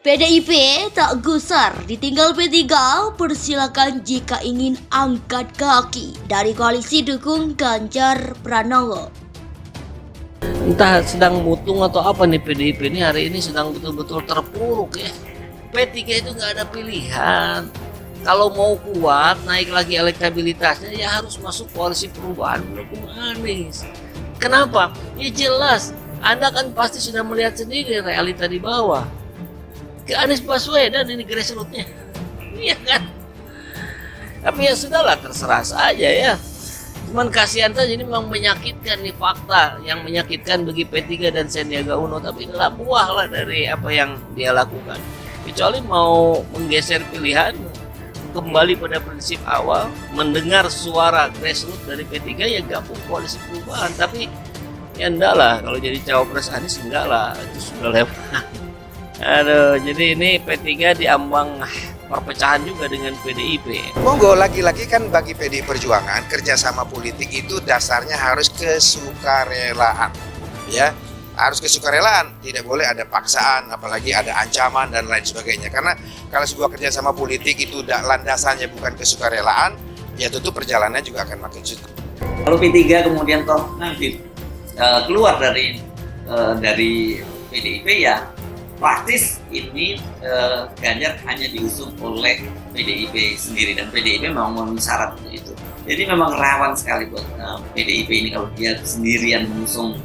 PDIP tak gusar ditinggal P3, persilakan jika ingin angkat kaki dari koalisi dukung Ganjar Pranowo. Entah sedang mutung atau apa nih PDIP ini hari ini sedang betul-betul terpuruk ya. P3 itu nggak ada pilihan. Kalau mau kuat naik lagi elektabilitasnya ya harus masuk koalisi perubahan mendukung Anies. Kenapa? Ya jelas, Anda kan pasti sudah melihat sendiri realita di bawah. Ke Anies Baswedan ini grassroots-nya. Iya kan? Tapi ya sudahlah, terserah saja ya. Cuman kasihan saja, ini memang menyakitkan nih, fakta yang menyakitkan bagi P3 dan Sandiaga Uno. Tapi inilah buah lah dari apa yang dia lakukan. Kecuali mau menggeser pilihan, kembali pada prinsip awal, mendengar suara grassroots dari P3 ya gabung koalisi perubahan. Tapi ya enggak lah, kalau jadi cawapres Anies enggak lah, itu sudah lewat. Aduh, jadi ini P3 diambang perpecahan juga dengan PDIP. Monggo, lagi-lagi kan bagi PDI Perjuangan kerjasama politik itu dasarnya harus kesukarelaan, ya harus kesukarelaan, tidak boleh ada paksaan, apalagi ada ancaman dan lain sebagainya. Karena kalau sebuah kerjasama politik itu landasannya bukan kesukarelaan, ya tentu perjalanannya juga akan makin sulit. Kalau P3 kemudian toh nanti keluar dari PDIP ya praktis ini Ganjar hanya diusung oleh PDIP sendiri dan PDIP memang memenuhi syarat untuk itu. Jadi memang rawan sekali buat PDIP ini kalau dia sendirian mengusung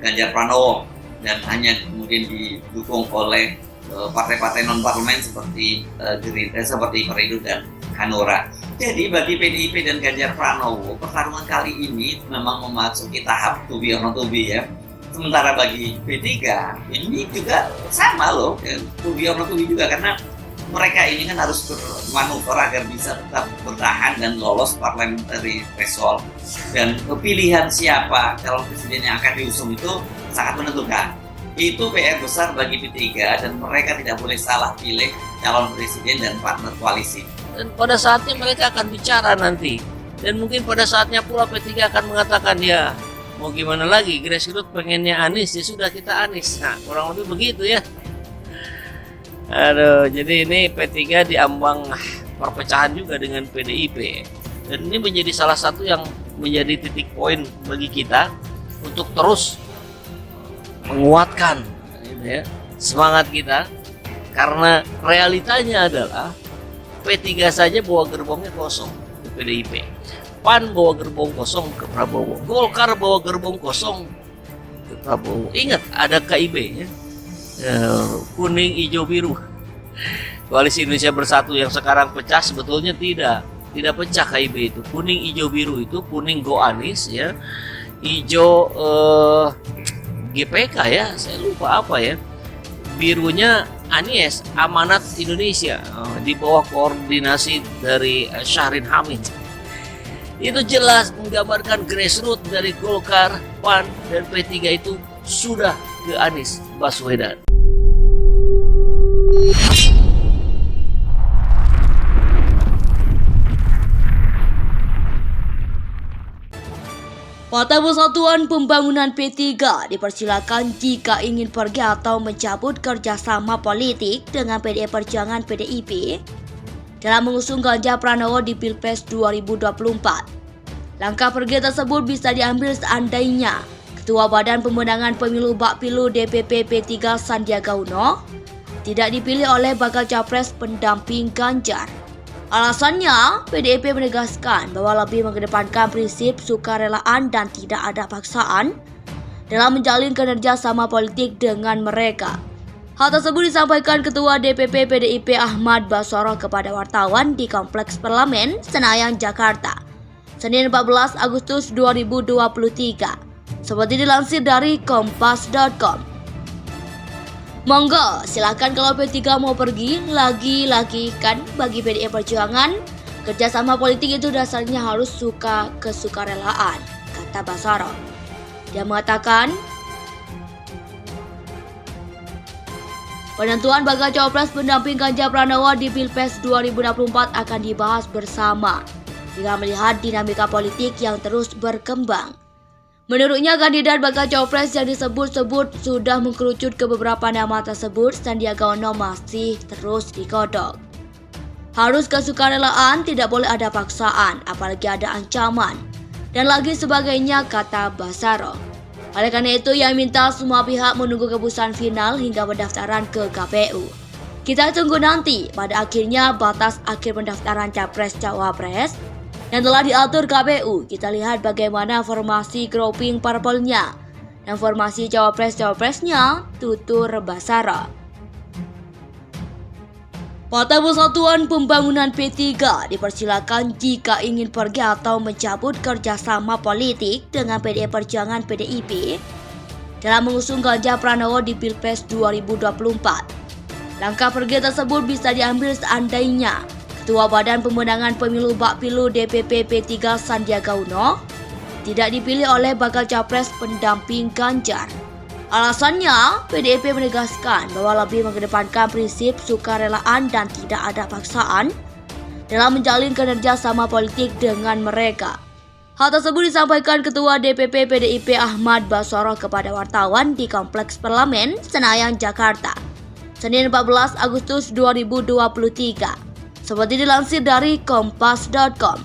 Ganjar Pranowo dan hanya kemudian didukung oleh partai-partai non parlemen seperti Gerindra, seperti Perindo dan Hanura. Jadi bagi PDIP dan Ganjar Pranowo pertarungan kali ini memang memasuki tahap to be or not to be ya. Sementara bagi P3 ini juga sama loh, to be or not to be juga, karena mereka ini kan harus bermanuver agar bisa tetap bertahan dan lolos parliamentary threshold. Dan pilihan siapa calon presiden yang akan diusung itu sangat menentukan. Itu PR besar bagi P3 dan mereka tidak boleh salah pilih calon presiden dan partner koalisi. Dan pada saatnya mereka akan bicara nanti. Dan mungkin pada saatnya pula P3 akan mengatakan ya mau gimana lagi, grassroots pengennya Anies, ya sudah kita Anies. Nah, kurang lebih begitu ya. Aduh, jadi ini P3 diambang perpecahan juga dengan PDIP. Dan ini menjadi salah satu yang menjadi titik poin bagi kita untuk terus menguatkan gitu ya, semangat kita. Karena realitanya adalah P3 saja bawa gerbongnya kosong ke PDIP. PAN bawa gerbong kosong ke Prabowo, Golkar bawa gerbong kosong ke Prabowo. Ingat ada KIB ya, kuning, hijau, biru. Koalisi Indonesia Bersatu yang sekarang pecah sebetulnya tidak pecah KIB itu. Kuning, hijau, biru itu kuning Go Anies ya, hijau GPK ya, saya lupa apa ya, birunya Anies Amanat Indonesia di bawah koordinasi dari Syahrin Hamid. Itu jelas menggambarkan grassroots dari Golkar, PAN, dan P3 itu sudah ke Anies Baswedan. Partai Persatuan Pembangunan P3 dipersilakan jika ingin pergi atau mencabut kerjasama politik dengan PDI Perjuangan PDIP dalam mengusung Ganjar Pranowo di Pilpres 2024. Langkah pergi tersebut bisa diambil seandainya Ketua Badan Pemenangan Pemilu Bakpilu DPP P3 Sandiaga Uno tidak dipilih oleh bakal capres pendamping Ganjar. Alasannya, PDIP menegaskan bahwa lebih mengedepankan prinsip sukarelaan dan tidak ada paksaan dalam menjalin kerjasama politik dengan mereka. Hal tersebut disampaikan Ketua DPP PDIP Ahmad Basoro kepada wartawan di Kompleks Parlemen Senayan, Jakarta, Senin 14 Agustus 2023. Seperti dilansir dari kompas.com. Monggo, silakan kalau P3 mau pergi, lagi-lagi kan bagi PDI Perjuangan, kerjasama politik itu dasarnya harus kesukarelaan, kata Basoro. Dia mengatakan, penentuan bakal cawapres pendamping Ganjar Pranowo di Pilpres 2024 akan dibahas bersama dengan melihat dinamika politik yang terus berkembang. Menurutnya, kandidat bakal cawapres yang disebut-sebut sudah mengkerucut ke beberapa nama tersebut, Sandiaga Uno masih terus digodok. Harus kesukarelaan, tidak boleh ada paksaan, apalagi ada ancaman, dan lagi sebagainya, kata Basaro. Oleh karena itu, ia minta semua pihak menunggu keputusan final hingga pendaftaran ke KPU. Kita tunggu nanti, pada akhirnya batas akhir pendaftaran Capres-Cawapres yang telah diatur KPU. Kita lihat bagaimana formasi grouping parpolnya dan formasi Cawapres-Cawapresnya, tutur Basara. Partai Persatuan Pembangunan P3 dipersilakan jika ingin pergi atau mencabut kerjasama politik dengan PDI Perjuangan PDIP dalam mengusung Ganjar Pranowo di Pilpres 2024. Langkah pergi tersebut bisa diambil seandainya Ketua Badan Pemenangan Pemilu Bakpilu DPP P3 Sandiaga Uno tidak dipilih oleh bakal capres pendamping Ganjar. Alasannya, PDIP menegaskan bahwa lebih mengedepankan prinsip sukarelaan dan tidak ada paksaan dalam menjalin kerjasama politik dengan mereka. Hal tersebut disampaikan Ketua DPP PDIP Ahmad Basoro kepada wartawan di Kompleks Parlemen Senayan, Jakarta, Senin 14 Agustus 2023. Seperti dilansir dari kompas.com.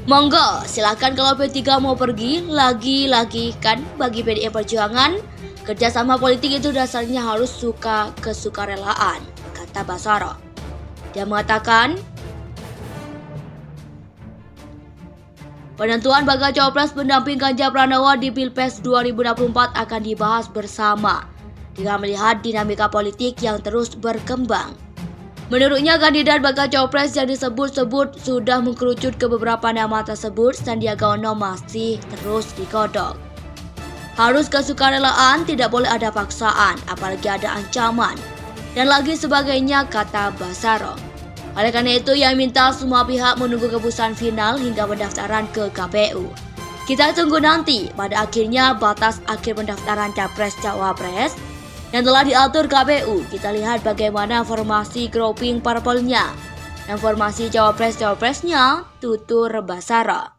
Monggo, silakan kalau P3 mau pergi, lagi-lagi kan bagi PDI Perjuangan, kerjasama politik itu dasarnya harus kesukarelaan, kata Basaro. Dia mengatakan, penentuan bakal cawapres pendamping Ganjar Pranowo di Pilpres 2024 akan dibahas bersama dengan melihat dinamika politik yang terus berkembang. Menurutnya, kandidat bakal cawapres yang disebut-sebut sudah mengkerucut ke beberapa nama tersebut, Sandiaga Uno masih terus digodok. Harus kesukarelaan, tidak boleh ada paksaan, apalagi ada ancaman, dan lagi sebagainya, kata Basaro. Oleh karena itu, ia minta semua pihak menunggu keputusan final hingga pendaftaran ke KPU. Kita tunggu nanti, pada akhirnya batas akhir pendaftaran Capres-Cawapres yang telah diatur KPU. Kita lihat bagaimana formasi grouping parpolnya dan formasi Cawapres-Cawapresnya, tutur Basara.